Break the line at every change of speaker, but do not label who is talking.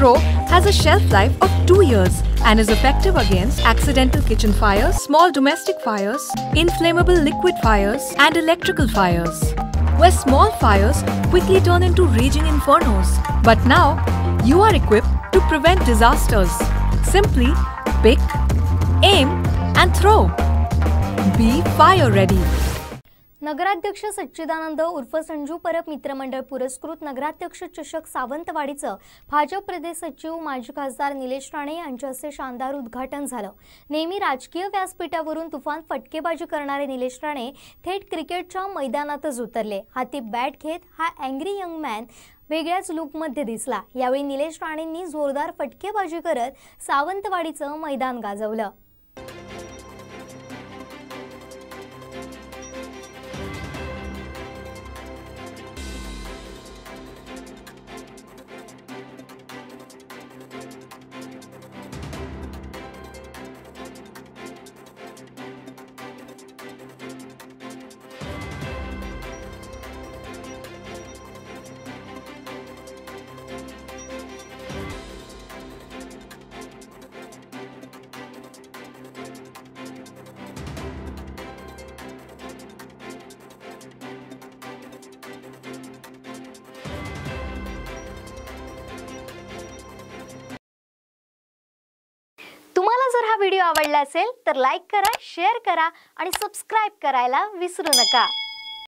Pro has a shelf life of 2 years and is effective against accidental kitchen fires, small domestic fires, inflammable liquid fires, and electrical fires, where small fires quickly turn into raging infernos. But now, you are equipped to prevent disasters. Simply pick, aim, and throw. Be fire ready.
नगराध्यक्ष सच्चिदानंद उर्फ संजू परब मित्रमंडळ पुरस्कृत नगराध्यक्ष चषक सावंतवाडीचं भाजप प्रदेश सचिव माजी खासदार निलेश राणे यांच्या हस्ते शानदार उद्घाटन झालं। नेहमी राजकीय व्यासपीठावरून तुफान फटकेबाजी करणारे निलेश राणे थेट क्रिकेटच्या मैदानातच उतरले। हाती बॅट घेत हा अँग्री यंग मॅन वेगळ्याच लुकमध्ये दिसला। यावेळी निलेश राणेंनी जोरदार फटकेबाजी करत सावंतवाडीचं मैदान गाजवलं। तुम्हाला जर हा व्हिडिओ आवडला असेल तर लाईक करा, शेअर करा आणि सबस्क्राइब करायला विसरू नका।